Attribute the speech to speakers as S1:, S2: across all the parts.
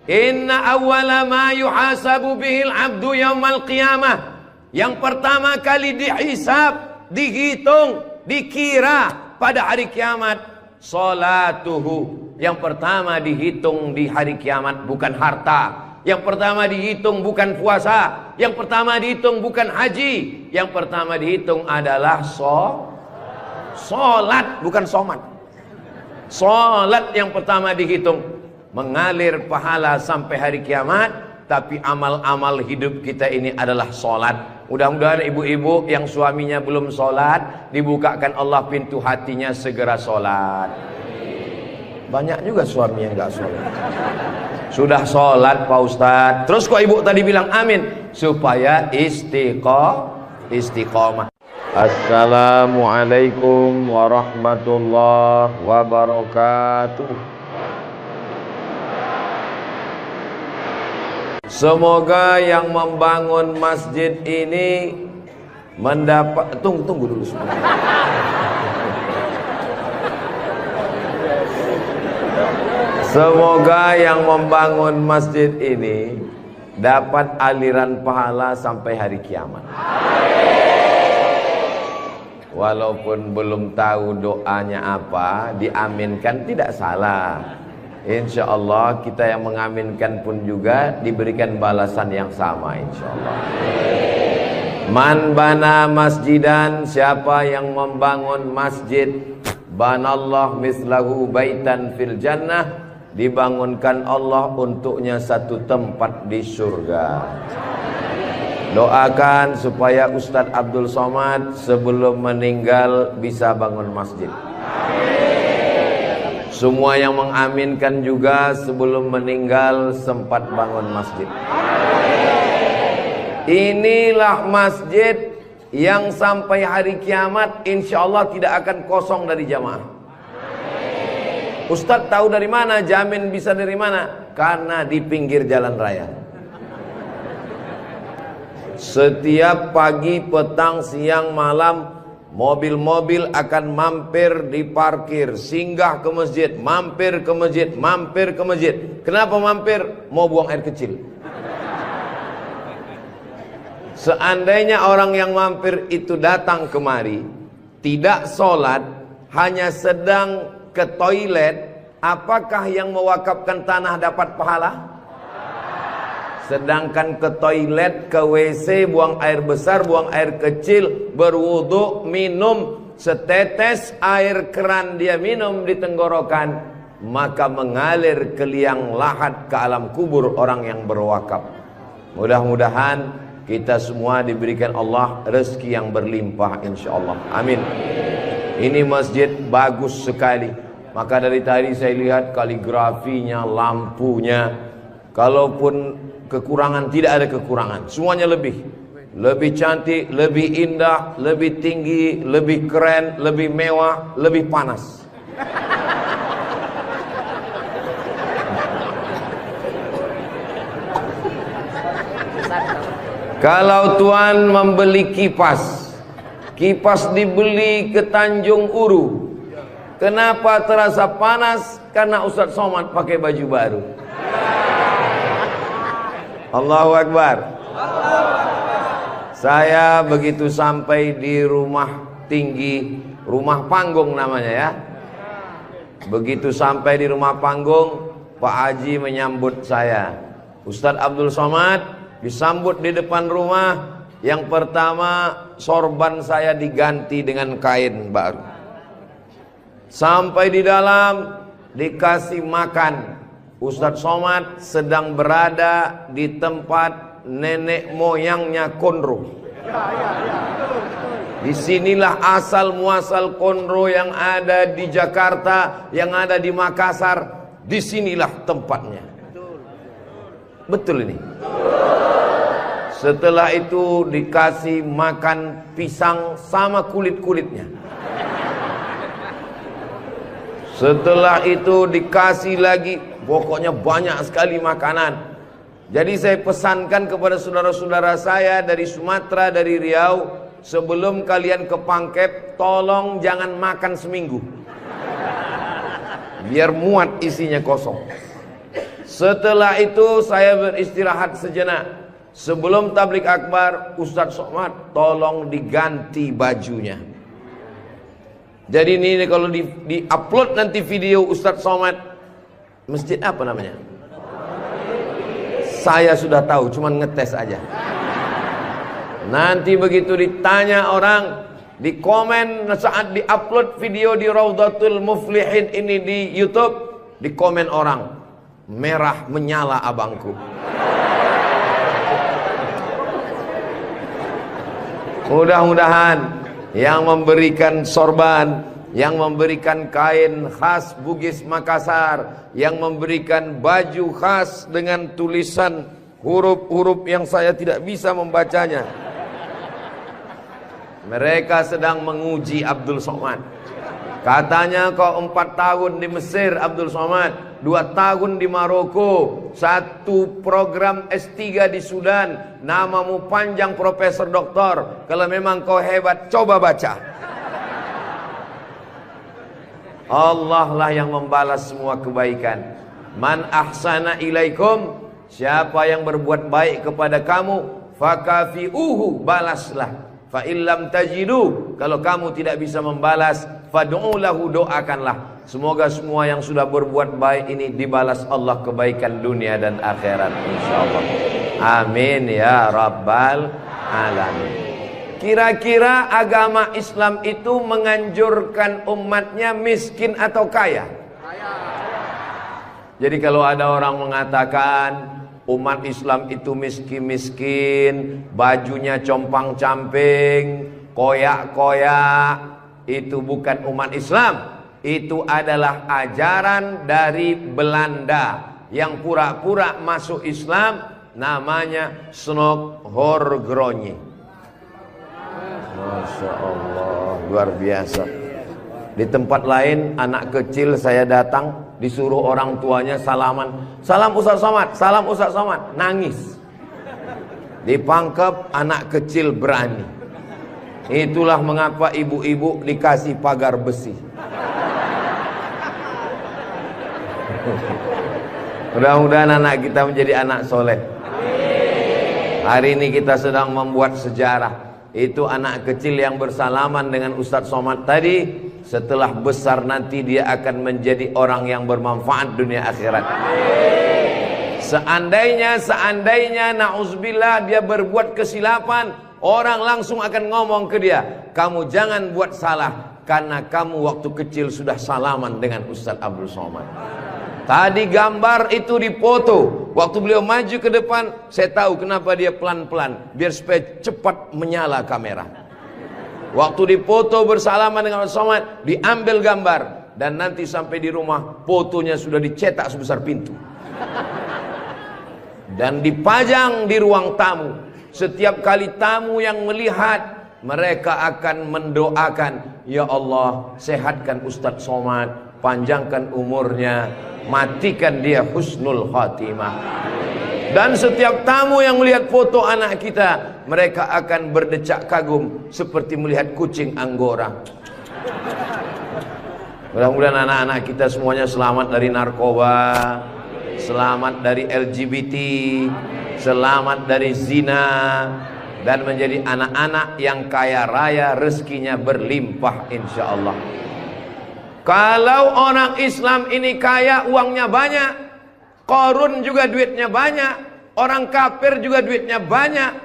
S1: Inna awwala ma yuhasabu bihil abdu yaumal qiyamah. Yang pertama kali dihisab, dihitung, dikira pada hari kiamat, salatuhu. Yang pertama dihitung di hari kiamat bukan harta. Yang pertama dihitung bukan puasa. Yang pertama dihitung bukan haji. Yang pertama dihitung adalah solat, bukan somat. Solat yang pertama dihitung. Mengalir pahala sampai hari kiamat. Tapi amal-amal hidup kita ini adalah solat. Mudah-mudahan ibu-ibu yang suaminya belum solat, dibukakan Allah pintu hatinya segera solat. Banyak juga suami yang gak solat. Sudah sholat Pak Ustadz, terus kok ibu tadi bilang amin? Supaya istiqomah. Assalamualaikum warahmatullahi wabarakatuh. Semoga yang membangun masjid ini mendapat... Tunggu dulu semua. Semoga yang membangun masjid ini dapat aliran pahala sampai hari kiamat. Walaupun belum tahu doanya apa, diaminkan tidak salah. Insya Allah kita yang mengaminkan pun juga diberikan balasan yang sama insya Allah. Man bana masjidan, siapa yang membangun masjid, banallah mislahu baitan fil jannah, dibangunkan Allah untuknya satu tempat di surga. Doakan supaya Ustadz Abdul Somad sebelum meninggal bisa bangun masjid. Semua yang mengaminkan juga sebelum meninggal sempat bangun masjid. Inilah masjid yang sampai hari kiamat insya Allah tidak akan kosong dari jamaah. Ustadz tahu dari mana? Jamin bisa dari mana? Karena di pinggir jalan raya. Setiap pagi, petang, siang, malam, mobil-mobil akan mampir di parkir, singgah ke masjid, mampir ke masjid, mampir ke masjid. Kenapa mampir? Mau buang air kecil. Seandainya orang yang mampir itu datang kemari, tidak sholat, hanya sedang ke toilet, apakah yang mewakafkan tanah dapat pahala? Sedangkan ke toilet, ke WC, buang air besar, buang air kecil, berwudu, minum setetes air keran dia minum di tenggorokan, maka mengalir ke liang lahat ke alam kubur orang yang berwakaf. Mudah-mudahan kita semua diberikan Allah rezeki yang berlimpah insyaallah. Amin. Ini masjid bagus sekali. Maka dari tadi saya lihat kaligrafinya, lampunya. Kalaupun kekurangan, tidak ada kekurangan. Semuanya lebih cantik, lebih indah, lebih tinggi, lebih keren, lebih mewah, lebih panas. Kalau tuan membeli kipas, kipas dibeli ke Tanjung Uru. Kenapa terasa panas? Karena Ustadz Somad pakai baju baru. Allahu Akbar. Saya begitu sampai di rumah tinggi, rumah panggung namanya ya. Begitu sampai di rumah panggung, Pak Haji menyambut saya. Ustadz Abdul Somad disambut di depan rumah. Yang pertama, sorban saya diganti dengan kain baru. Sampai di dalam dikasih makan. Ustadz Somad sedang berada di tempat nenek moyangnya Konro. Disinilah asal muasal Konro yang ada di Jakarta, yang ada di Makassar. Disinilah tempatnya. Betul ini. Setelah itu dikasih makan pisang sama kulit-kulitnya. Setelah itu dikasih lagi, pokoknya banyak sekali makanan. Jadi saya pesankan kepada saudara-saudara saya dari Sumatera, dari Riau, sebelum kalian ke Pangkep, tolong jangan makan seminggu. Biar muat isinya kosong. Setelah itu saya beristirahat sejenak. Sebelum tablik akbar, Ustadz Somad tolong diganti bajunya. Jadi ini kalau di upload nanti video Ustadz Somad, masjid apa namanya? Saya sudah tahu, cuman ngetes aja. Nanti begitu ditanya orang, di komen saat di-upload video di Raudhatul Muflihin ini di YouTube, di komen orang, merah menyala abangku. Mudah-mudahan yang memberikan sorban, yang memberikan kain khas Bugis Makassar, yang memberikan baju khas dengan tulisan huruf-huruf yang saya tidak bisa membacanya, mereka sedang menguji Abdul Somad. Katanya kau 4 tahun di Mesir Abdul Somad, 2 tahun di Maroko, 1 program S3 di Sudan, namamu panjang profesor doktor. Kalau memang kau hebat, coba baca. Allah lah yang membalas semua kebaikan. Man ahsana ilaikum, siapa yang berbuat baik kepada kamu, fakafi'uhu, balaslah. Fa illam tajidu, kalau kamu tidak bisa membalas, fad'u lahu, doakanlah. Semoga semua yang sudah berbuat baik ini dibalas Allah kebaikan dunia dan akhirat insyaallah. Amin ya rabbal alamin. Kira-kira agama Islam itu menganjurkan umatnya miskin atau kaya? Jadi kalau ada orang mengatakan umat Islam itu miskin-miskin, bajunya compang-camping, koyak-koyak, itu bukan umat Islam. Itu adalah ajaran dari Belanda yang pura-pura masuk Islam, namanya Snokhorgronni. Masya Allah, luar biasa. Di tempat lain anak kecil saya datang, disuruh orang tuanya salaman, salam Ustadz Somad, salam Ustadz Somad, nangis. Dipangkep, anak kecil berani. Itulah mengapa ibu-ibu dikasih pagar besi. Mudah-mudahan anak kita menjadi anak soleh. Hari ini kita sedang membuat sejarah. Itu anak kecil yang bersalaman dengan Ustadz Somad tadi, setelah besar nanti dia akan menjadi orang yang bermanfaat dunia akhirat. Seandainya na'udzubillah dia berbuat kesilapan, orang langsung akan ngomong ke dia, kamu jangan buat salah, karena kamu waktu kecil sudah salaman dengan Ustadz Abdul Somad. Tadi gambar itu dipoto. Waktu beliau maju ke depan, saya tahu kenapa dia pelan-pelan, biar supaya cepat menyala kamera. Waktu dipoto bersalaman dengan Ustadz Somad, diambil gambar, dan nanti sampai di rumah fotonya sudah dicetak sebesar pintu dan dipajang di ruang tamu. Setiap kali tamu yang melihat, mereka akan mendoakan, ya Allah, sehatkan Ustadz Somad, panjangkan umurnya, matikan dia husnul khatimah. Dan setiap tamu yang melihat foto anak kita, mereka akan berdecak kagum seperti melihat kucing Anggora. Mudah-mudahan anak-anak kita semuanya selamat dari narkoba, selamat dari LGBT, selamat dari zina, dan menjadi anak-anak yang kaya raya, rezekinya berlimpah insyaallah. Kalau orang Islam ini kaya, uangnya banyak, Qarun juga duitnya banyak, orang kafir juga duitnya banyak,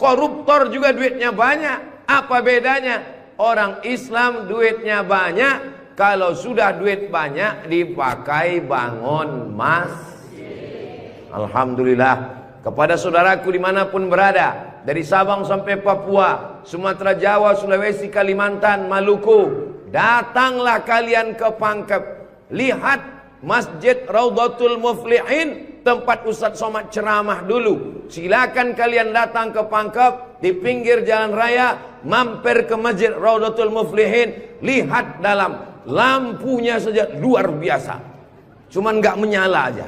S1: koruptor juga duitnya banyak. Apa bedanya? Orang Islam duitnya banyak, kalau sudah duit banyak dipakai bangun masjid. Alhamdulillah. Kepada saudaraku dimanapun berada, dari Sabang sampai Papua, Sumatera, Jawa, Sulawesi, Kalimantan, Maluku, datanglah kalian ke Pangkep. Lihat Masjid Raudhatul Muflihin, tempat Ustadz Somad ceramah dulu. Silakan kalian datang ke Pangkep, di pinggir jalan raya, mampir ke Masjid Raudhatul Muflihin. Lihat dalam, lampunya saja luar biasa, cuman nggak menyala aja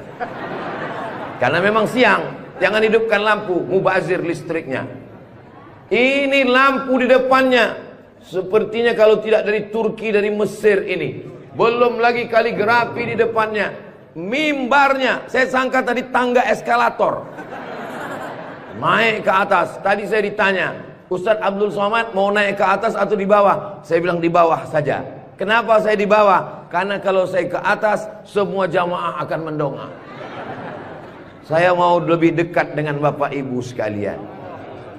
S1: karena memang siang. Jangan hidupkan lampu, mubazir listriknya. Ini lampu di depannya, sepertinya kalau tidak dari Turki, dari Mesir ini. Belum lagi kaligrafi di depannya. mimbarnya, saya sangka tadi tangga eskalator. Naik ke atas. Tadi saya ditanya, Ustadz Abdul Somad mau naik ke atas atau di bawah? Saya bilang di bawah saja. Kenapa saya di bawah? Karena kalau saya ke atas, semua jamaah akan mendongak. Saya mau lebih dekat dengan Bapak Ibu sekalian.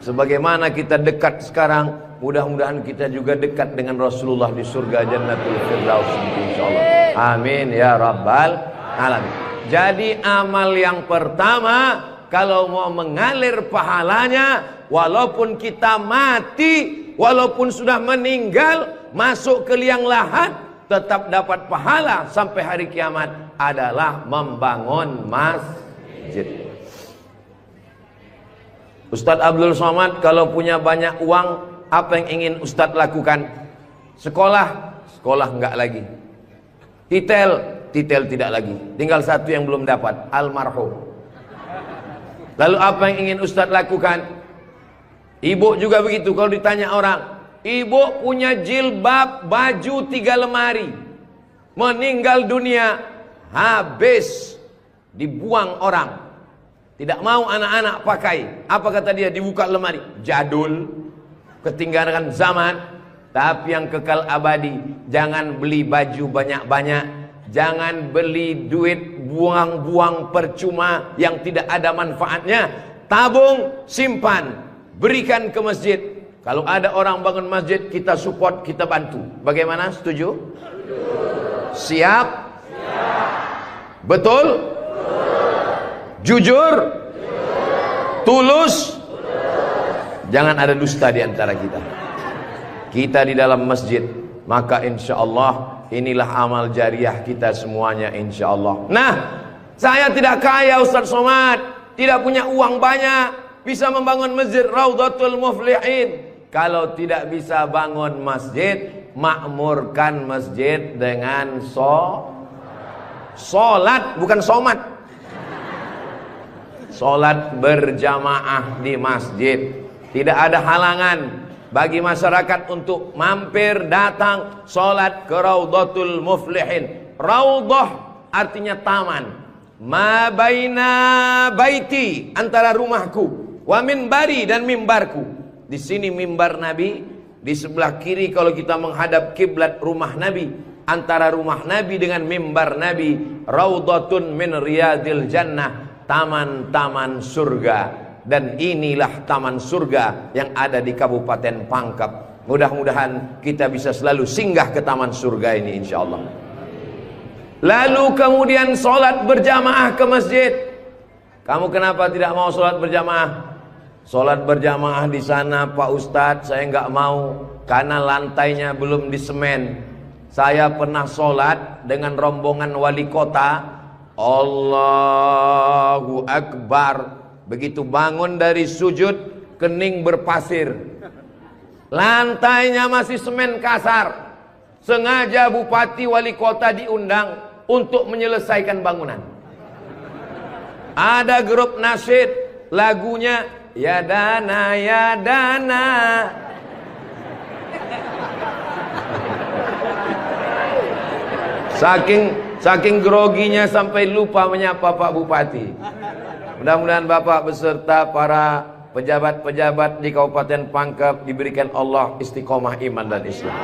S1: Sebagaimana kita dekat sekarang, mudah-mudahan kita juga dekat dengan Rasulullah di surga Jannatul Firdaus, insyaallah. Amin ya rabbal alamin. Jadi amal yang pertama, kalau mau mengalir pahalanya, walaupun kita mati, walaupun sudah meninggal, masuk ke liang lahat, tetap dapat pahala sampai hari kiamat, adalah membangun masjid. Ustadz Abdul Somad kalau punya banyak uang, apa yang ingin Ustadz lakukan? Sekolah? Sekolah enggak lagi. Titel? Titel tidak lagi. Tinggal satu yang belum dapat, almarhum. Lalu apa yang ingin Ustadz lakukan? Ibu juga begitu. Kalau ditanya orang, ibu punya jilbab, baju 3 lemari, meninggal dunia, habis, dibuang orang. Tidak mau anak-anak pakai. Apa kata dia? Dibuka lemari. Jadul, ketinggalan zaman. Tapi yang kekal abadi, jangan beli baju banyak-banyak, jangan beli duit buang-buang percuma yang tidak ada manfaatnya. Tabung, simpan, berikan ke masjid. Kalau ada orang bangun masjid, kita support, kita bantu. Bagaimana? Setuju? Siap? Betul? Jujur? Tulus? Jangan ada dusta di antara kita. Kita di dalam masjid, maka insya Allah inilah amal jariah kita semuanya, insya Allah. Nah, saya tidak kaya Ustadz Somad, tidak punya uang banyak, bisa membangun masjid Raudhatul Muflihin. Kalau tidak bisa bangun masjid, makmurkan masjid dengan sholat, bukan somat. Sholat berjamaah di masjid. Tidak ada halangan bagi masyarakat untuk mampir datang sholat ke Raudhatul Muflihin. Raudhah artinya taman. Ma baina baiti, antara rumahku, wa minbari, dan mimbarku. Di sini mimbar Nabi, di sebelah kiri kalau kita menghadap kiblat rumah Nabi. Antara rumah Nabi dengan mimbar Nabi, Raudhatun min riyadil jannah, taman-taman surga. Dan inilah taman surga yang ada di Kabupaten Pangkep. Mudah-mudahan kita bisa selalu singgah ke taman surga ini, insya Allah. Lalu kemudian sholat berjamaah ke masjid. Kamu kenapa tidak mau sholat berjamaah? Sholat berjamaah di sana Pak Ustadz, saya nggak mau karena lantainya belum disemen. Saya pernah sholat dengan rombongan wali kota. Allahu Akbar. Begitu bangun dari sujud, kening berpasir, lantainya masih semen kasar. Sengaja bupati wali kota diundang untuk menyelesaikan bangunan. Ada grup nasyid, lagunya ya dana ya dana. Saking groginya sampai lupa menyapa Pak Bupati. Mudah-mudahan Bapak beserta para pejabat-pejabat di Kabupaten Pangkep diberikan Allah istiqomah iman dan Islam.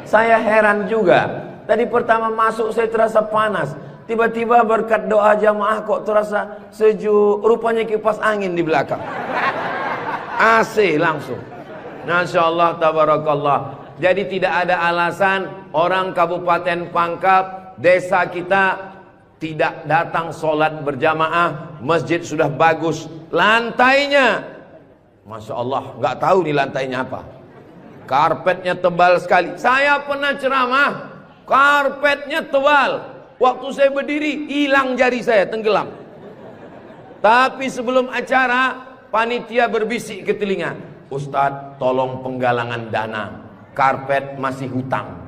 S1: Saya heran juga. Tadi pertama masuk saya terasa panas. Tiba-tiba berkat doa jamaah kok terasa sejuk. Rupanya kipas angin di belakang. AC langsung. Masya Allah, tabarakallah. Jadi tidak ada alasan orang Kabupaten Pangkep, desa kita, tidak datang sholat berjamaah. Masjid sudah bagus, lantainya Masya Allah, nggak tahu nih lantainya apa. Karpetnya tebal sekali. Saya pernah ceramah, karpetnya tebal. Waktu saya berdiri, hilang jari saya, tenggelam. Tapi sebelum acara, panitia berbisik ke telinga, Ustadz tolong penggalangan dana, karpet masih hutang.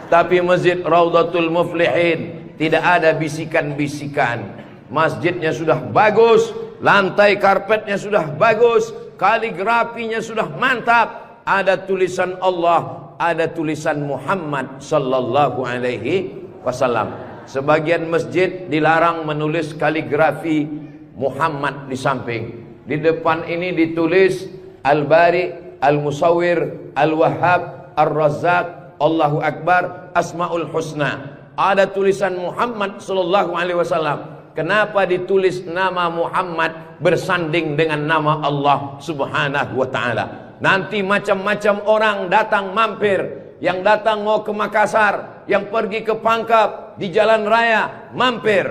S1: Tapi masjid Raudhatul Muflihin tidak ada bisikan-bisikan. Masjidnya sudah bagus, lantai karpetnya sudah bagus, kaligrafinya sudah mantap. Ada tulisan Allah, ada tulisan Muhammad sallallahu alaihi wasallam. Sebagian masjid dilarang menulis kaligrafi Muhammad di samping. Di depan ini ditulis Al-Bari, Al-Musawwir, Al-Wahhab, Ar-Razzaq, Allahu Akbar, Asmaul Husna. Ada tulisan Muhammad sallallahu alaihi wasallam. Kenapa ditulis nama Muhammad bersanding dengan nama Allah Subhanahu wa taala? Nanti macam-macam orang datang mampir. Yang datang mau ke Makassar, yang pergi ke Pangkep, di jalan raya mampir.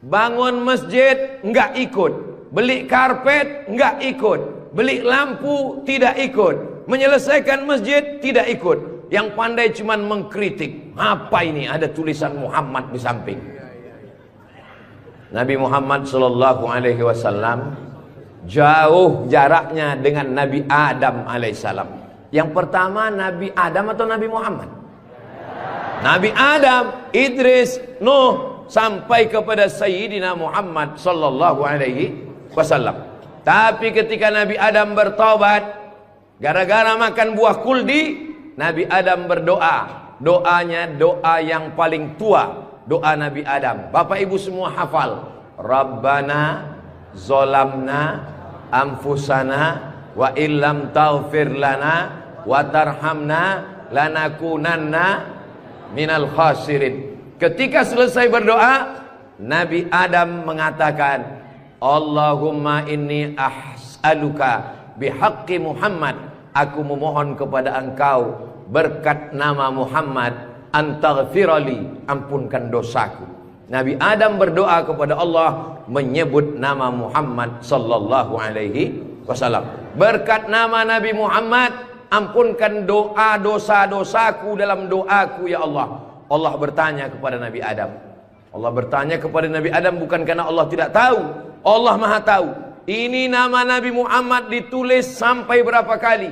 S1: Bangun masjid enggak ikut, beli karpet enggak ikut, beli lampu tidak ikut, menyelesaikan masjid tidak ikut. Yang pandai cuman mengkritik. Apa ini ada tulisan Muhammad di samping? Nabi Muhammad sallallahu alaihi wasallam jauh jaraknya dengan Nabi Adam alaihissalam. Yang pertama Nabi Adam atau Nabi Muhammad? Nabi Adam, Idris, Nuh, sampai kepada Sayyidina Muhammad sallallahu alaihi wasallam. Tapi ketika Nabi Adam bertobat gara-gara makan buah kuldi, Nabi Adam berdoa. Doanya doa yang paling tua, doa Nabi Adam. Bapak Ibu semua hafal. Rabbana zolamna anfusana wa illam taghfir lana wa tarhamna lanakunanna minal khasirin. Ketika selesai berdoa, Nabi Adam mengatakan, Allahumma inni as'aluka bihaqqi Muhammad, aku memohon kepada engkau berkat nama Muhammad, antaghfirali, ampunkan dosaku. Nabi Adam berdoa kepada Allah menyebut nama Muhammad sallallahu alaihi wasallam. Berkat nama Nabi Muhammad, ampunkan doa dosa-dosaku dalam doaku ya Allah. Allah bertanya kepada Nabi Adam. Allah bertanya kepada Nabi Adam bukan karena Allah tidak tahu. Allah Maha tahu. Ini nama Nabi Muhammad ditulis sampai berapa kali?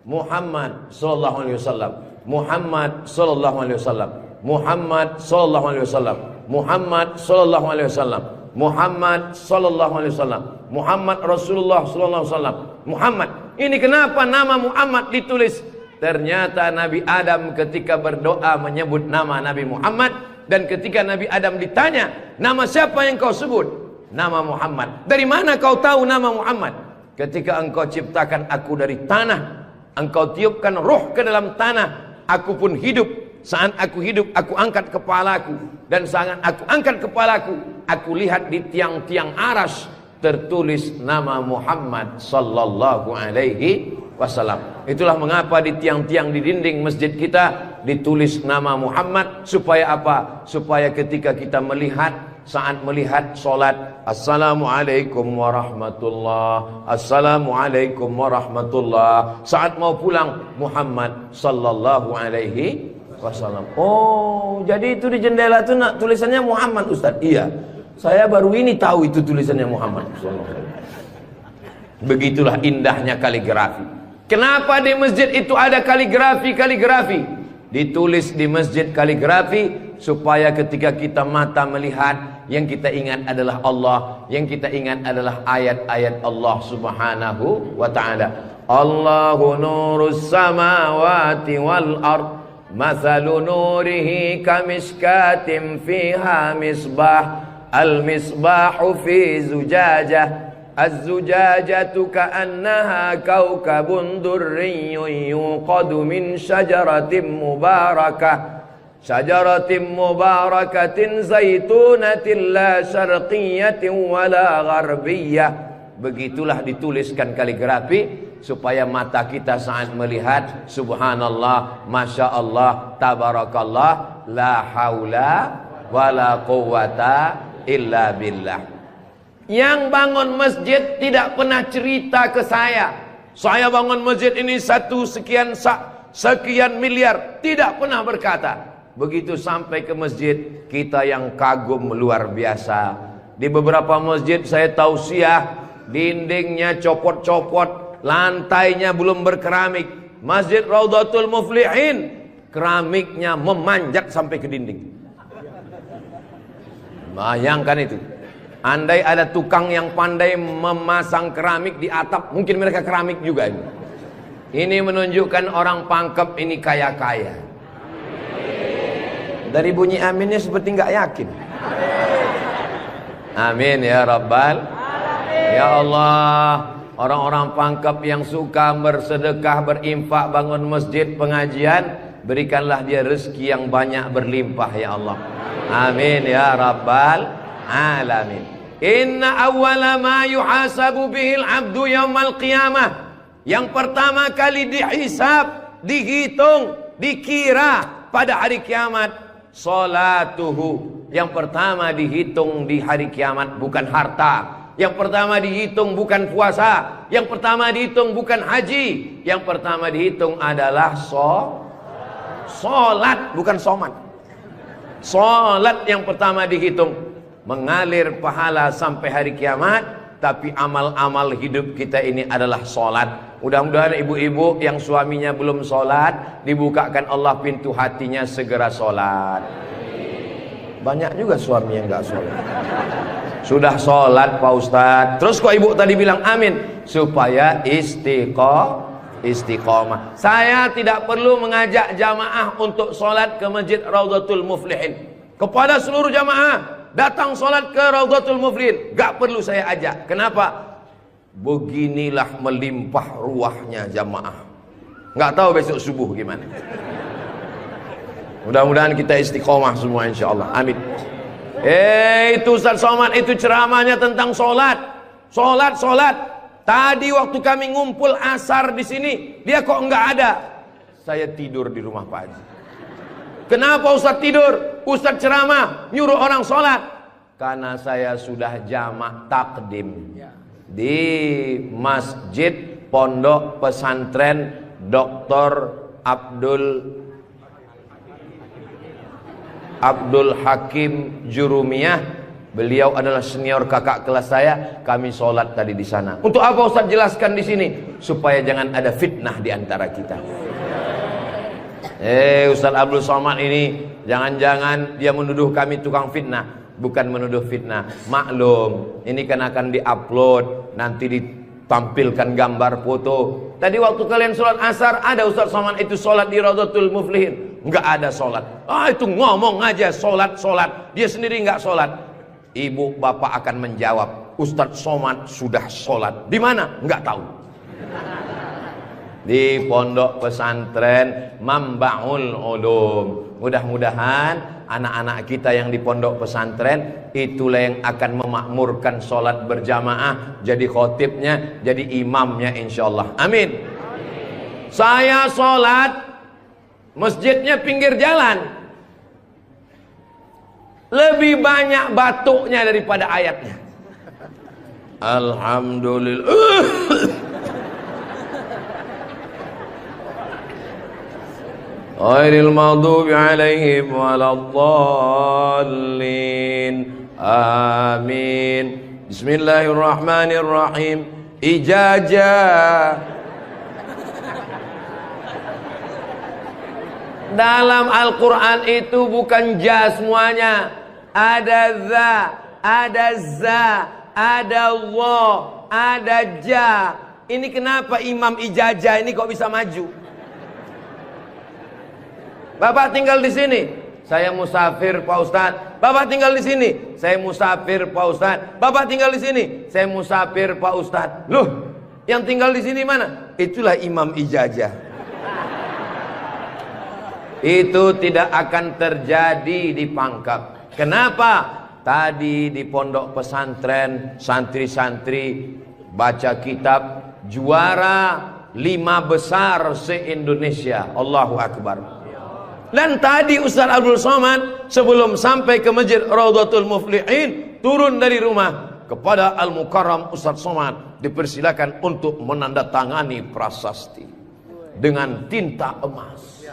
S1: Muhammad sallallahu alaihi wasallam. Muhammad sallallahu alaihi wasallam. Muhammad sallallahu alaihi wasallam. Muhammad sallallahu alaihi wasallam. Muhammad sallallahu alaihi wasallam. Muhammad Rasulullah sallallahu alaihi wasallam. Muhammad. Ini kenapa nama Muhammad ditulis? Ternyata Nabi Adam ketika berdoa menyebut nama Nabi Muhammad, dan ketika Nabi Adam ditanya, nama siapa yang kau sebut? Nama Muhammad. Dari mana kau tahu nama Muhammad? Ketika engkau ciptakan aku dari tanah, engkau tiupkan roh ke dalam tanah, aku pun hidup. Saat aku hidup, aku angkat kepalaku, dan saat aku angkat kepalaku, aku lihat di tiang-tiang aras tertulis nama Muhammad sallallahu alaihi wasallam. Itulah mengapa di tiang-tiang di dinding masjid kita ditulis nama Muhammad. Supaya apa? Supaya ketika kita melihat, saat melihat solat, Assalamualaikum warahmatullah, Assalamualaikum warahmatullah. Saat mau pulang, Muhammad sallallahu alaihi wasallam. Oh, jadi itu di jendela itu tulisannya Muhammad, Ustaz? Iya, saya baru ini tahu itu tulisannya Muhammad. Begitulah indahnya kaligrafi. Kenapa di masjid itu ada kaligrafi? Ditulis di masjid kaligrafi supaya ketika kita mata melihat, yang kita ingat adalah Allah, yang kita ingat adalah ayat-ayat Allah Subhanahu wa taala. Allahu nurus samawati wal ard, mathalu nurihi kamishkatin fiha misbah, al-misbahu fi zujajah, az-zujajatu ka'annaha kawkabun durriyyun yuqadu min syajaratin mubarakatin zaitunatin la syarqiyatin wala gharbiyah. Begitulah dituliskan kaligrafi supaya mata kita saat melihat, subhanallah, masya Allah, tabarakallah, la haula wala quwata illa billah. Yang bangun masjid tidak pernah cerita ke saya bangun masjid ini sekian miliar, tidak pernah berkata. Begitu sampai ke masjid, kita yang kagum luar biasa. Di beberapa masjid saya tausiah, dindingnya copot-copot, lantainya belum berkeramik. Masjid Raudhatul Muflihin, keramiknya memanjat sampai ke dinding. Bayangkan itu. Andai ada tukang yang pandai memasang keramik di atap, mungkin mereka keramik juga ini. Ini menunjukkan orang Pangkep ini kaya-kaya. Dari bunyi aminnya seperti nggak yakin. Amin ya Rabbal Alamin. Ya Allah, orang-orang pangkep yang suka bersedekah, berinfak, bangun masjid, pengajian, berikanlah dia rezeki yang banyak berlimpah ya Allah. Amin ya Rabbal Alamin. Inna awwala ma yuhasabu bihil abdu yaumal qiyamah. Yang pertama kali dihisab, dihitung, dikira pada hari kiamat, salatuhu. Yang pertama dihitung di hari kiamat bukan harta. Yang pertama dihitung bukan puasa. Yang pertama dihitung bukan haji. Yang pertama dihitung adalah solat, bukan somat. Solat yang pertama dihitung. Mengalir pahala sampai hari kiamat. Tapi amal-amal hidup kita ini adalah solat. Mudah-mudahan ibu-ibu yang suaminya belum solat, dibukakan Allah pintu hatinya, segera solat. Banyak juga suami yang gak solat. Sudah solat Pak Ustadz, terus kok ibu tadi bilang amin? Supaya istiqomah. Saya tidak perlu mengajak jamaah untuk solat ke Masjid Raudhatul Muflihin. Kepada seluruh jamaah, datang solat ke Raudhatul Muflihin, gak perlu saya ajak. Kenapa? Beginilah melimpah ruahnya jamaah. Gak tahu besok subuh gimana. Mudah-mudahan kita istiqomah semua insyaallah. Amin. Itu Ustaz Somad itu ceramahnya tentang solat. Solat. Tadi waktu kami ngumpul asar di sini, dia kok nggak ada. Saya tidur di rumah Pak Haji. Kenapa Ustaz tidur? Ustaz ceramah nyuruh orang solat. Karena saya sudah jamak takdim di Masjid Pondok Pesantren Dr. Abdul Hakim Jurumiyah. Beliau adalah senior kakak kelas saya. Kami sholat tadi di sana. Untuk apa Ustaz jelaskan di sini? Supaya jangan ada fitnah di antara kita. Ustaz Abdul Somad ini jangan-jangan dia menuduh kami tukang fitnah. Bukan menuduh fitnah. Maklum, ini kan akan diupload, nanti ditampilkan gambar foto. Tadi waktu kalian sholat asar, ada Ustaz Somad itu sholat di Raudhatul Muflihin. Enggak ada sholat. Itu ngomong aja sholat. Dia sendiri enggak sholat. Ibu bapak akan menjawab, Ustaz Somad sudah sholat. Di mana? Enggak tahu. Di Pondok Pesantren Mambaul Ulum. Mudah-mudahan anak-anak kita yang di pondok pesantren itulah yang akan memakmurkan sholat berjamaah, jadi khotibnya, jadi imamnya insyaallah. Amin. Saya sholat, masjidnya pinggir jalan, lebih banyak batuknya daripada ayatnya. Alhamdulillah. Ghairil maghdubi alaihim waladdallin. Amin. Bismillahirrahmanirrahim. Ijazah. Dalam Al-Quran itu bukan ja semuanya. Ada za, ada za, ada Allah, ada ja. Ini kenapa Imam Ijazah ini kok bisa maju? Bapak tinggal di sini, saya musafir Pak Ustadz. Bapak tinggal di sini, saya musafir Pak Ustadz. Bapak tinggal di sini, saya musafir Pak Ustadz. Loh, yang tinggal di sini mana? Itulah Imam Ijazah. Itu tidak akan terjadi di Pangkep. Kenapa? Tadi di pondok pesantren, santri-santri baca kitab juara 5 besar se-Indonesia. Allahu Akbar. Dan tadi Ustaz Abdul Somad sebelum sampai ke Masjid Raudhatul Muflihin, turun dari rumah kepada Al-Mukarram Ustaz Somad, dipersilakan untuk menandatangani prasasti dengan tinta emas.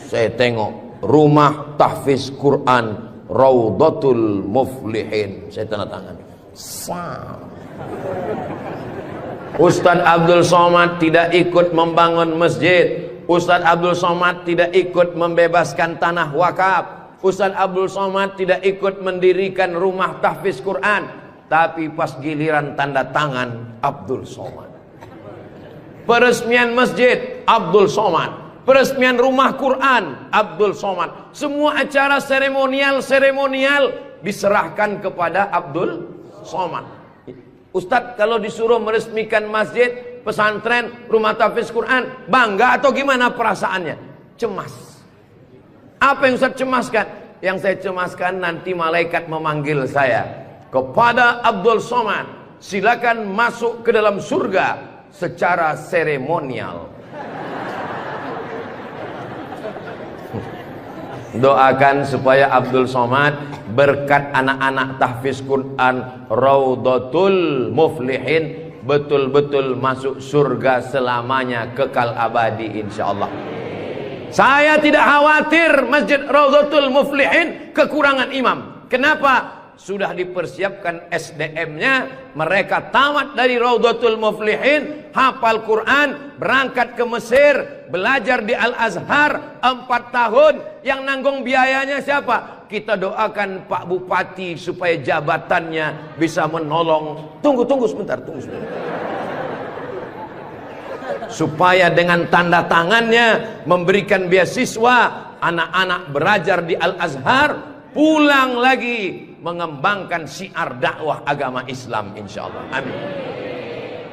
S1: Saya tengok rumah tahfiz Quran Raudhatul Muflihin, saya tanda tangan. Ustaz Abdul Somad tidak ikut membangun masjid. Ustaz Abdul Somad tidak ikut membebaskan tanah wakaf. Ustaz Abdul Somad tidak ikut mendirikan rumah tahfiz Quran. Tapi pas giliran tanda tangan Abdul Somad. Peresmian masjid Abdul Somad. Peresmian rumah Quran Abdul Somad. Semua acara seremonial diserahkan kepada Abdul Somad. Ustadz kalau disuruh meresmikan masjid, pesantren, rumah tahfiz Quran, bangga atau gimana perasaannya? Cemas. Apa yang Ustadz cemaskan? Yang saya cemaskan nanti malaikat memanggil saya. Kepada Abdul Somad, silakan masuk ke dalam surga secara seremonial. Doakan supaya Abdul Somad berkat anak-anak tahfiz Quran Raudhatul Muflihin betul-betul masuk surga selamanya, kekal abadi insyaallah. Saya tidak khawatir Masjid Raudhatul Muflihin kekurangan imam. Kenapa? Sudah dipersiapkan SDM-nya. Mereka tamat dari Raudhatul Muflihin, hafal Quran, berangkat ke Mesir, belajar di Al-Azhar 4 tahun. Yang nanggung biayanya siapa? Kita doakan Pak Bupati supaya jabatannya bisa menolong. Tunggu sebentar. Supaya dengan tanda tangannya memberikan beasiswa, anak-anak belajar di Al-Azhar, pulang lagi mengembangkan syiar dakwah agama Islam insyaallah. Amin.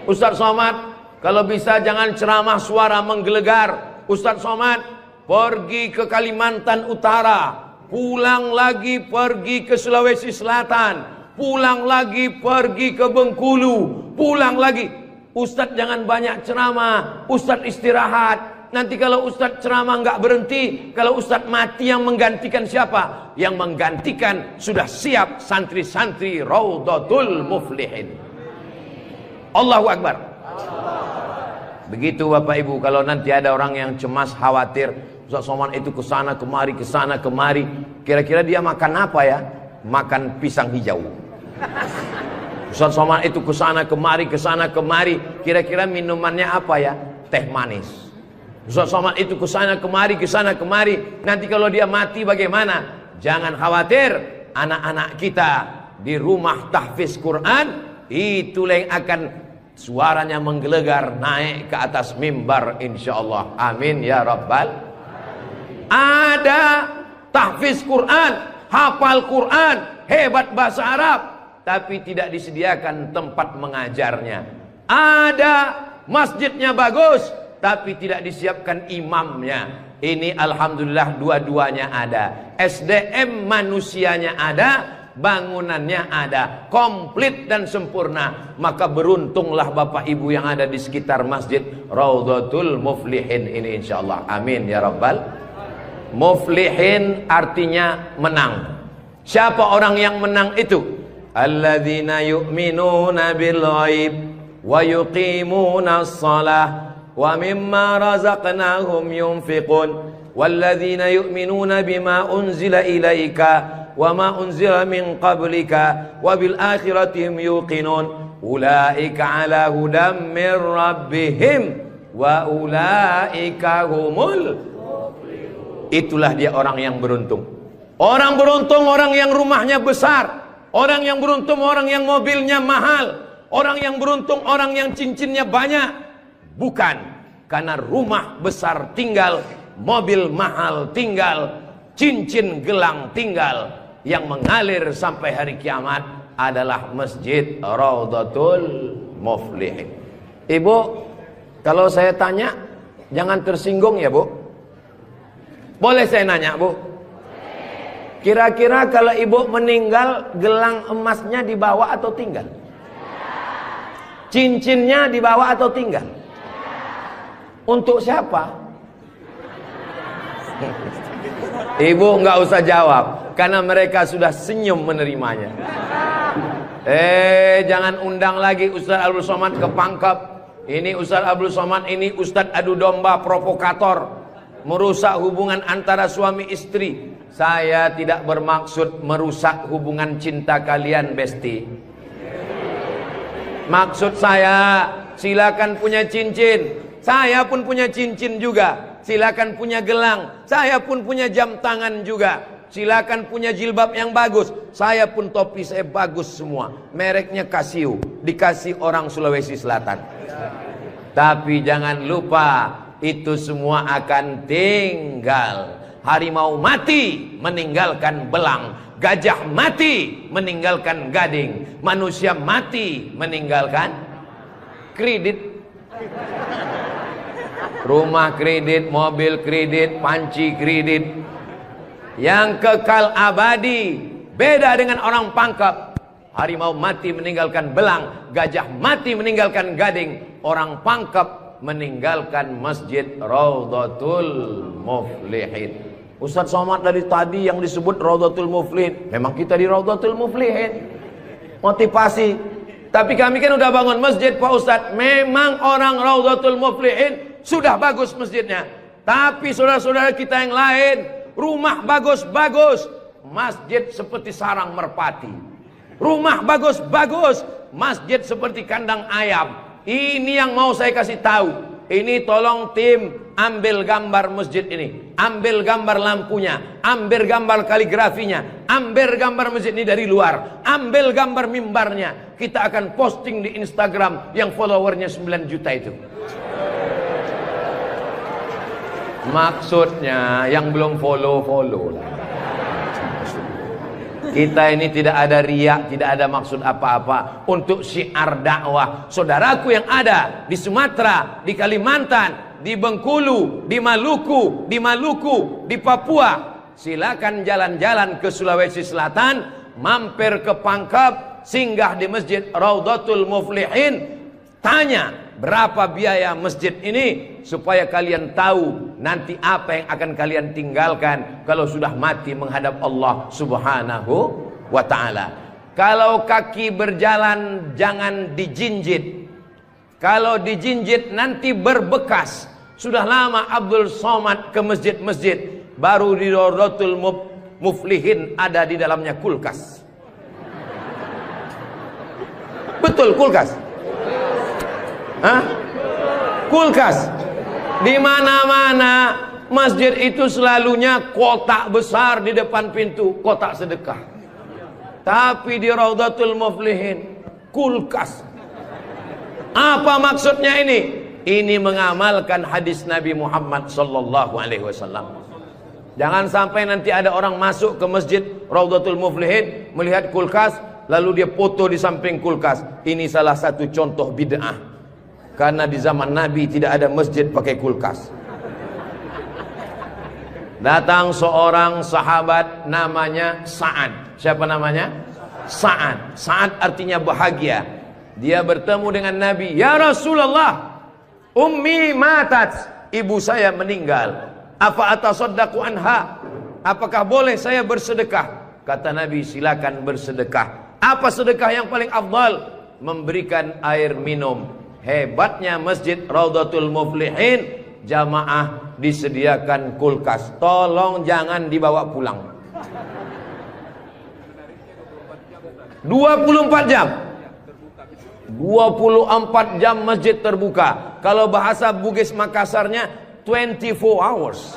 S1: Ustadz Somad, kalau bisa jangan ceramah suara menggelegar. Ustadz Somad pergi ke Kalimantan Utara, pulang lagi pergi ke Sulawesi Selatan, pulang lagi pergi ke Bengkulu, pulang lagi. Ustadz jangan banyak ceramah, Ustadz istirahat. Nanti kalau Ustadz ceramah nggak berhenti, kalau Ustadz mati yang menggantikan siapa? Yang menggantikan sudah siap santri-santri Raudhatul Muflihin. Allahu Akbar. Begitu Bapak Ibu, kalau nanti ada orang yang cemas, khawatir, Ustadz Somad itu kesana kemari, kira-kira dia makan apa ya? Makan pisang hijau. Ustadz Somad itu kesana kemari, kira-kira minumannya apa ya? Teh manis. Ustadz Somad itu kesana kemari, nanti kalau dia mati bagaimana? Jangan khawatir, anak-anak kita di rumah tahfiz Quran itu yang akan suaranya menggelegar naik ke atas mimbar insyaallah. Amin ya rabbal. Ada tahfiz Quran, hafal Quran, hebat bahasa Arab, tapi tidak disediakan tempat mengajarnya. Ada masjidnya bagus, tapi tidak disiapkan imamnya. Ini alhamdulillah dua-duanya ada. SDM manusianya ada, bangunannya ada, komplit dan sempurna. Maka beruntunglah Bapak Ibu yang ada di sekitar Masjid Raudhatul Muflihin ini insyaallah. Amin ya rabbal. Muflihin artinya menang. Siapa orang yang menang itu? Alladzina yu'minuna bil ghaib wa yuqimuna shalah wa mimma razaqnahum yunfiqun walladzina yu'minuna bima unzila ilaika wa ma unzila min qablika wa bil akhirati hum yuqinun ulaika ala hudam min rabbihim wa ulaika humul muflihun. Itulah dia orang yang beruntung. Orang beruntung orang yang rumahnya besar, orang yang beruntung orang yang mobilnya mahal, orang yang beruntung orang yang cincinnya banyak. Bukan karena rumah besar tinggal, mobil mahal tinggal, cincin gelang tinggal. Yang mengalir sampai hari kiamat adalah Masjid Raudhatul Muflihin. Ibu, kalau saya tanya jangan tersinggung ya Bu. Boleh saya nanya Bu? Kira-kira kalau ibu meninggal, gelang emasnya dibawa atau tinggal? Cincinnya dibawa atau tinggal? Untuk siapa? Ibu nggak usah jawab, karena mereka sudah senyum menerimanya. Jangan undang lagi Ustadz Abdul Somad ke Pangkep. Ini Ustadz Abdul Somad, ini Ustadz adu domba, provokator, merusak hubungan antara suami istri. Saya tidak bermaksud merusak hubungan cinta kalian, Besti. Maksud saya, silakan punya cincin. Saya pun punya cincin juga. Silakan punya gelang. Saya pun punya jam tangan juga. Silakan punya jilbab yang bagus. Saya pun topi saya bagus semua. Mereknya Casio. Dikasih orang Sulawesi Selatan. Tapi jangan lupa, itu semua akan tinggal. Harimau mati meninggalkan belang, gajah mati meninggalkan gading, manusia mati meninggalkan kredit. Rumah kredit, mobil kredit, panci kredit. Yang kekal abadi beda dengan orang pangkep. Harimau mati meninggalkan belang, gajah mati meninggalkan gading, orang pangkep meninggalkan masjid Raudhatul Muflihin. Ustaz Somad dari tadi yang disebut Raudhatul Muflihin, memang kita di Raudhatul Muflihin. Motivasi. Tapi kami kan udah bangun masjid Pak Ustaz. Memang orang Raudhatul Muflihin sudah bagus masjidnya. Tapi saudara-saudara kita yang lain, rumah bagus-bagus, masjid seperti sarang merpati. Rumah bagus-bagus, masjid seperti kandang ayam. Ini yang mau saya kasih tahu. Ini tolong tim ambil gambar masjid ini, ambil gambar lampunya, ambil gambar kaligrafinya, ambil gambar masjid ini dari luar, ambil gambar mimbarnya. Kita akan posting di Instagram yang followernya 9 juta itu. Maksudnya yang belum follow lah. Kita ini tidak ada riak, tidak ada maksud apa-apa. Untuk syiar dakwah saudaraku yang ada di Sumatera, di Kalimantan, di Bengkulu, di Maluku, di Papua, silakan jalan-jalan ke Sulawesi Selatan, mampir ke Pangkep, singgah di Masjid Raudhatul Muflihin, tanya berapa biaya masjid ini, supaya kalian tahu nanti apa yang akan kalian tinggalkan kalau sudah mati menghadap Allah Subhanahu wa ta'ala. Kalau kaki berjalan jangan dijinjit. Kalau dijinjit nanti berbekas. Sudah lama Abdul Somad ke masjid-masjid, baru di Raudhatul Muflihin ada di dalamnya kulkas. Betul, kulkas. Hah? Kulkas. Di mana-mana masjid itu selalunya kotak besar di depan pintu, kotak sedekah. Tapi di Raudhatul Muflihin kulkas. Apa maksudnya ini? Ini mengamalkan hadis Nabi Muhammad sallallahu alaihi wasallam. Jangan sampai nanti ada orang masuk ke masjid Raudhatul Muflihin melihat kulkas, lalu dia foto di samping kulkas. Ini salah satu contoh bid'ah. Karena di zaman Nabi tidak ada masjid pakai kulkas. Datang seorang sahabat namanya Sa'ad. Siapa namanya? Sa'ad. Sa'ad artinya bahagia. Dia bertemu dengan Nabi. Ya Rasulullah, ummi matat, ibu saya meninggal. Apa atasaddaqu anha? Apakah boleh saya bersedekah? Kata Nabi, silakan bersedekah. Apa sedekah yang paling afdal? Memberikan air minum. Hebatnya masjid Raudhatul Muflihin, jamaah disediakan kulkas. Tolong jangan dibawa pulang. 24 jam. 24 jam masjid terbuka. Kalau bahasa Bugis Makassarnya 24 hours.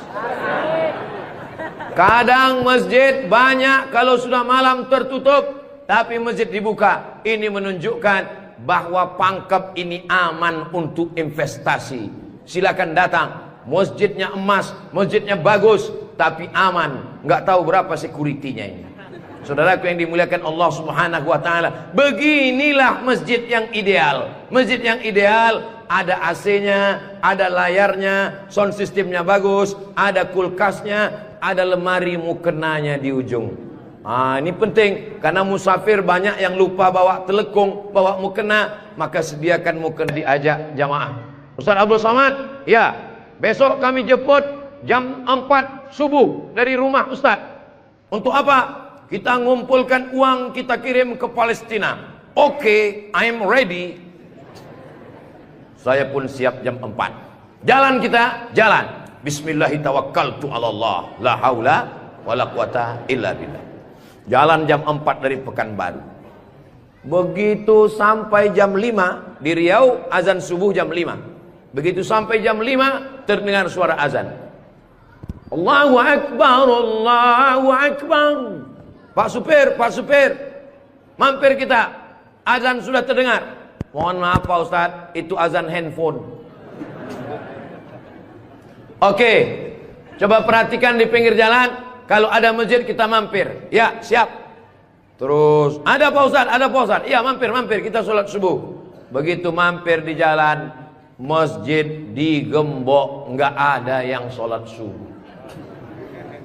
S1: Kadang masjid banyak, kalau sudah malam tertutup, tapi masjid dibuka. Ini menunjukkan bahwa Pangkep ini aman untuk investasi. Silakan datang. Masjidnya emas, masjidnya bagus, tapi aman. Nggak tahu berapa security-nya ini. Saudaraku yang dimuliakan Allah Subhanahu wa ta'ala, beginilah masjid yang ideal. Masjid yang ideal, ada AC-nya, ada layarnya, sound systemnya bagus, ada kulkasnya, ada lemari mukenanya di ujung. Ini penting, karena musafir banyak yang lupa bawa telekung, bawa mukena, maka sediakan mukena. Diajak jamaah. Ustaz Abdul Somad, ya, besok kami jemput jam 4 subuh dari rumah Ustaz. Untuk apa? Kita ngumpulkan uang, kita kirim ke Palestina. Oke, I'm ready. Saya pun siap jam 4. Jalan kita, jalan. Bismillahirrahmanirrahim. La haula wala quwata illa billah. Jalan jam 4 dari Pekanbaru. Begitu sampai jam 5 di Riau, azan subuh jam 5. Begitu sampai jam 5 terdengar suara azan. Allahu Akbar, Allahu Akbar. Pak supir, mampir kita. Azan sudah terdengar. Mohon maaf Pak Ustadz, itu azan handphone. Oke, coba perhatikan di pinggir jalan. Kalau ada masjid kita mampir. Ya, siap. Terus, ada Pak Ustadz, ada Pak Ustadz. Iya, mampir, kita sholat subuh. Begitu mampir di jalan, masjid digembok, nggak ada yang sholat subuh.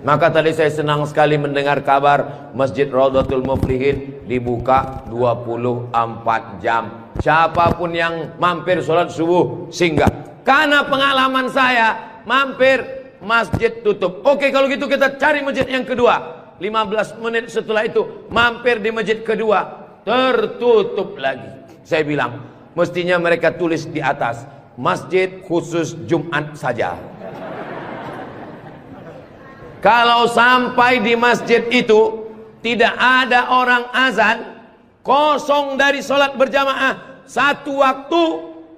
S1: Maka tadi saya senang sekali mendengar kabar Masjid Raudhatul Muflihin dibuka 24 jam. Siapapun yang mampir sholat subuh singgah. Karena pengalaman saya, mampir masjid tutup. Oke, kalau gitu kita cari masjid yang kedua. 15 menit setelah itu mampir di masjid kedua, tertutup lagi. Saya bilang, mestinya mereka tulis di atas, masjid khusus Jumat saja. Kalau sampai di masjid itu tidak ada orang azan, kosong dari sholat berjamaah satu waktu,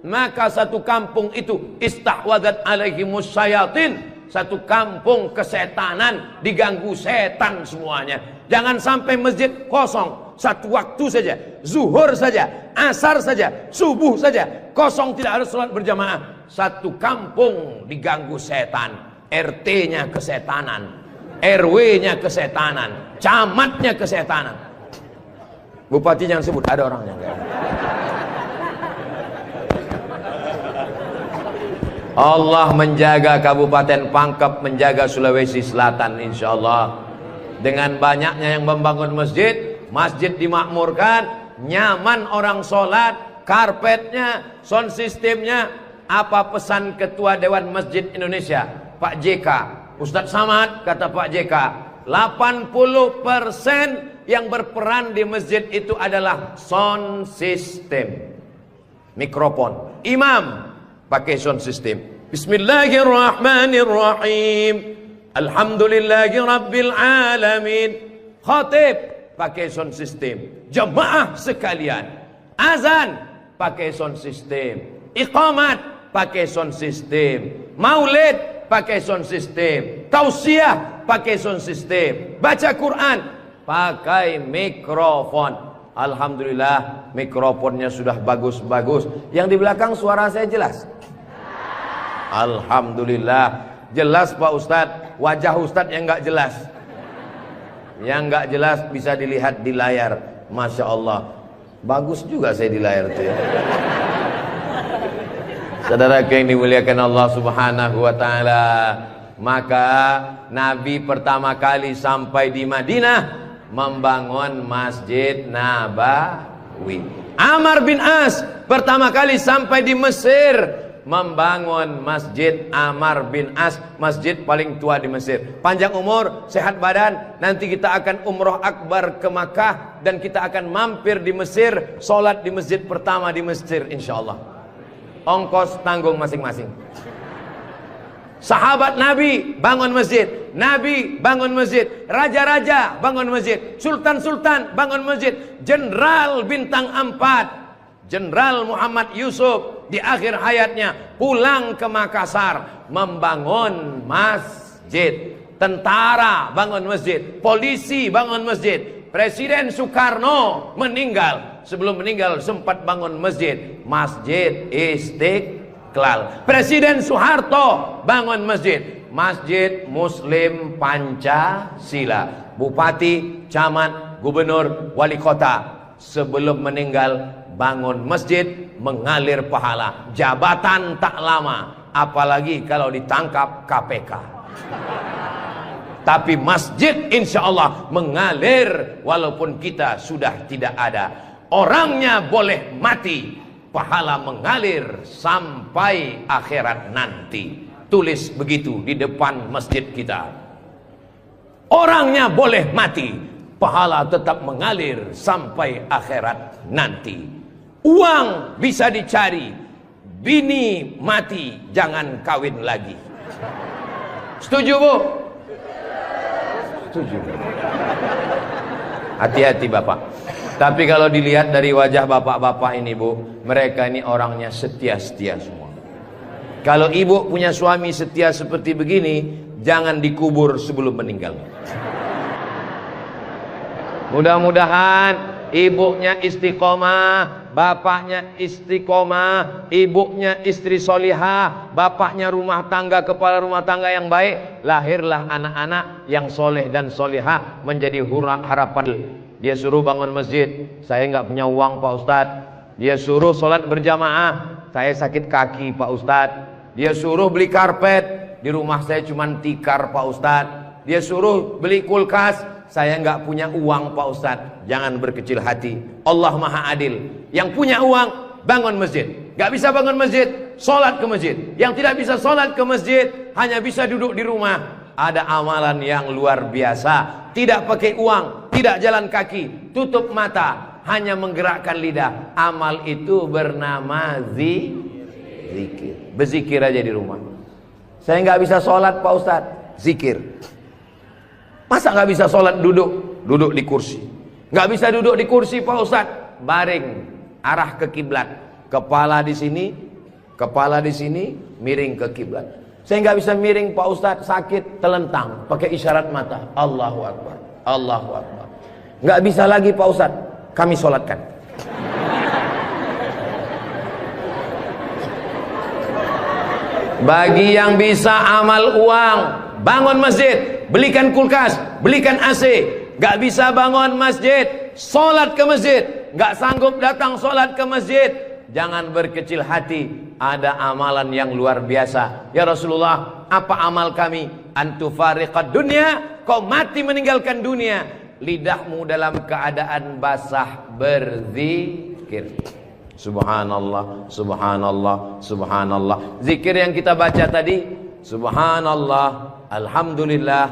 S1: maka satu kampung itu istahwadat alaihimus syayatin. Satu kampung kesetanan, diganggu setan semuanya. Jangan sampai masjid kosong satu waktu saja, zuhur saja, asar saja, subuh saja, kosong, tidak harus sholat berjamaah. Satu kampung diganggu setan. RT-nya kesetanan, RW-nya kesetanan, camatnya kesetanan. Bupati jangan sebut, ada orangnya. Allah menjaga Kabupaten Pangkep, menjaga Sulawesi Selatan insyaallah. Dengan banyaknya yang membangun masjid, masjid dimakmurkan, nyaman orang sholat, karpetnya, sound systemnya. Apa pesan Ketua Dewan Masjid Indonesia, Pak JK? Ustadz Samad, kata Pak JK, 80% yang berperan di masjid itu adalah sound system, mikrofon. Imam pakai sound system. Bismillahirrahmanirrahim. Alhamdulillahi rabbil alamin. Khatib pakai sound system. Jamaah sekalian, azan pakai sound system. Iqamat pakai sound system. Maulid pakai sound system. Tausiah pakai sound system. Baca Quran pakai mikrofon. Alhamdulillah mikrofonnya sudah bagus-bagus. Yang di belakang suara saya jelas? Alhamdulillah jelas Pak Ustadz. Wajah Ustadz yang nggak jelas, yang nggak jelas bisa dilihat di layar. Masya Allah, bagus juga saya di layar itu ya. Saudara yang dimuliakan Allah Subhanahu wa ta'ala, maka Nabi pertama kali sampai di Madinah membangun Masjid Nabawi. Amr bin As pertama kali sampai di Mesir membangun Masjid Amr bin As, masjid paling tua di Mesir. Panjang umur, sehat badan, nanti kita akan umroh akbar ke Makkah dan kita akan mampir di Mesir, sholat di masjid pertama di Mesir insyaallah. Ongkos tanggung masing-masing. Sahabat Nabi bangun masjid, Nabi bangun masjid, raja-raja bangun masjid, sultan-sultan bangun masjid, jenderal bintang 4 Jenderal Muhammad Yusuf di akhir hayatnya pulang ke Makassar membangun masjid. Tentara bangun masjid, polisi bangun masjid. Presiden Soekarno meninggal, sebelum meninggal sempat bangun masjid, Masjid Istiqlal. Presiden Soeharto bangun masjid, Masjid Muslim Pancasila. Bupati, camat, gubernur, wali kota sebelum meninggal bangun masjid, mengalir pahala. Jabatan tak lama, apalagi kalau ditangkap KPK. Tapi masjid insya Allah mengalir walaupun kita sudah tidak ada. Orangnya boleh mati, pahala mengalir sampai akhirat nanti. Tulis begitu di depan masjid kita. Orangnya boleh mati, pahala tetap mengalir sampai akhirat nanti. Uang bisa dicari, bini mati jangan kawin lagi. Setuju Bu? Setuju. Hati-hati Bapak. Tapi kalau dilihat dari wajah bapak-bapak ini Bu, mereka ini orangnya setia-setia semua. Kalau ibu punya suami setia seperti begini, jangan dikubur sebelum meninggal. Mudah-mudahan ibunya istiqomah, bapaknya istiqomah, ibunya istri solihah, bapaknya rumah tangga, kepala rumah tangga yang baik, lahirlah anak-anak yang soleh dan solihah menjadi harapan. Dia suruh bangun masjid, saya nggak punya uang Pak Ustadz. Dia suruh sholat berjamaah, saya sakit kaki Pak Ustadz. Dia suruh beli karpet, di rumah saya cuma tikar Pak Ustadz. Dia suruh beli kulkas, saya nggak punya uang Pak Ustadz. Jangan berkecil hati, Allah Maha Adil. Yang punya uang bangun masjid, nggak bisa bangun masjid, sholat ke masjid. Yang tidak bisa sholat ke masjid, hanya bisa duduk di rumah. Ada amalan yang luar biasa, tidak pakai uang, tidak jalan kaki, tutup mata, hanya menggerakkan lidah. Amal itu bernama zikir. Berzikir aja di rumah. Saya nggak bisa sholat Pak Ustadz, zikir. Masa nggak bisa sholat duduk di kursi? Nggak bisa duduk di kursi Pak Ustadz, baring, arah ke kiblat, kepala di sini, miring ke kiblat. Saya nggak bisa miring Pak Ustadz, sakit, telentang, pakai isyarat mata, Allahu Akbar, Allahu Akbar. Nggak bisa lagi Pak Ustadz, kami sholatkan. Bagi yang bisa amal uang, bangun masjid, belikan kulkas, belikan AC. Gak bisa bangun masjid, sholat ke masjid. Gak sanggup datang sholat ke masjid, jangan berkecil hati. Ada amalan yang luar biasa. Ya Rasulullah, apa amal kami? Antufariqad dunya, kau mati meninggalkan dunia, lidahmu dalam keadaan basah berzikir. Subhanallah, subhanallah, subhanallah. Zikir yang kita baca tadi, subhanallah, alhamdulillah,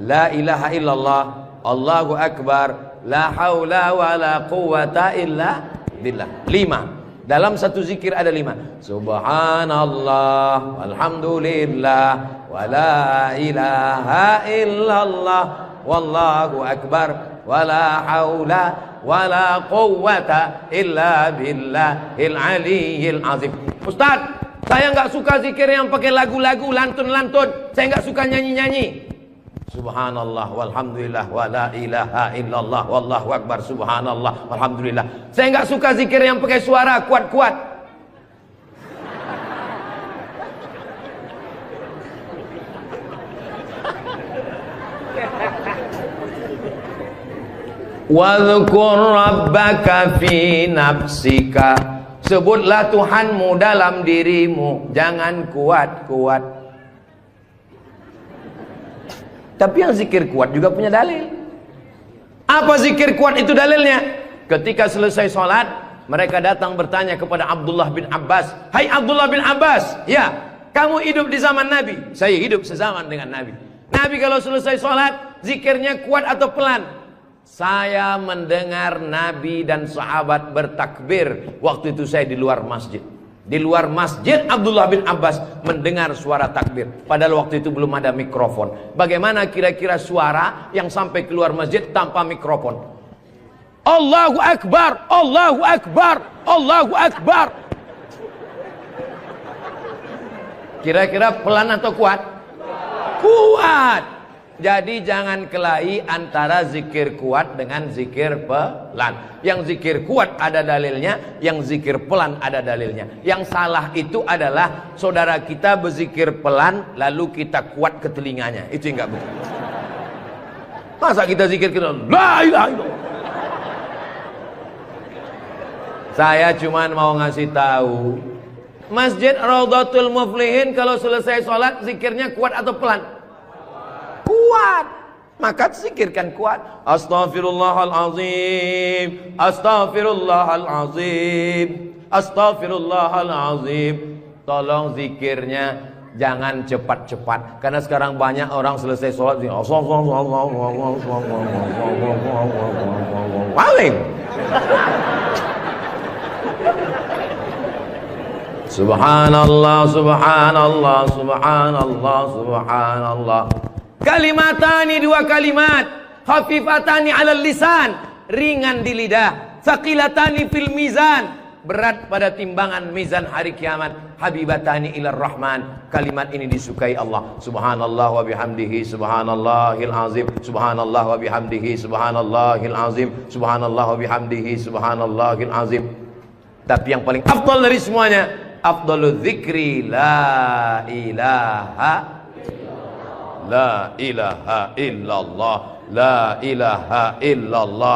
S1: la ilaha illallah, Allahu akbar, la haula wa la quwata illa billah. 5. Dalam satu zikir ada 5. Subhanallah, alhamdulillah, wa la ilaha illallah, wallahu akbar, wa la haula wala quwwata illa billahil aliyyil azim. Ustaz, saya nggak suka zikir yang pakai lagu-lagu, lantun-lantun. Saya nggak suka nyanyi-nyanyi. Subhanallah walhamdulillah wala ilaha illallah wallahu akbar, subhanallah walhamdulillah. Saya nggak suka zikir yang pakai suara kuat-kuat. Wadhkur rabbaka fi nafsika, sebutlah Tuhanmu dalam dirimu, jangan kuat-kuat. Tapi yang zikir kuat juga punya dalil. Apa zikir kuat itu dalilnya? Ketika selesai sholat, mereka datang bertanya kepada Abdullah bin Abbas, hai Abdullah bin Abbas, ya kamu hidup di zaman Nabi? Saya hidup sezaman dengan Nabi. Nabi kalau selesai sholat, zikirnya kuat atau pelan? Saya mendengar Nabi dan sahabat bertakbir. Waktu itu saya di luar masjid. Di luar masjid Abdullah bin Abbas mendengar suara takbir. Padahal waktu itu belum ada mikrofon. Bagaimana kira-kira suara yang sampai keluar masjid tanpa mikrofon? Allahu Akbar, Allahu Akbar, Allahu Akbar. Kira-kira pelan atau kuat? Kuat. Jadi jangan kelahi antara zikir kuat dengan zikir pelan. Yang zikir kuat ada dalilnya, yang zikir pelan ada dalilnya. Yang salah itu adalah saudara kita berzikir pelan lalu kita kuat ke telinganya. Itu yang enggak betul. Masa kita zikir kita la ilaha illallah. Saya cuman mau ngasih tahu, Masjid Raudhatul Muflihin kalau selesai sholat zikirnya kuat atau pelan? Kuat. Maka zikirkan kuat. Astaghfirullahalazim, astaghfirullahalazim, astaghfirullahalazim. Tolong zikirnya jangan cepat-cepat, karena sekarang banyak orang selesai sholat paling subhanallah, subhanallah, subhanallah, subhanallah. Kalimatani, 2 kalimat, khafifatani 'alal lisan, ringan di lidah, tsaqilatani fil mizan, berat pada timbangan mizan hari kiamat. Habibatani ilar rahman. Kalimat ini disukai Allah. Subhanallah wa bihamdihi subhanallahil azim. Subhanallah wa bihamdihi subhanallahil azim. Subhanallah wa bihamdihi subhanallahil azim. Tapi yang paling afdal dari semuanya, afdalul dzikri la ilaha illallah, la ilaha illallah.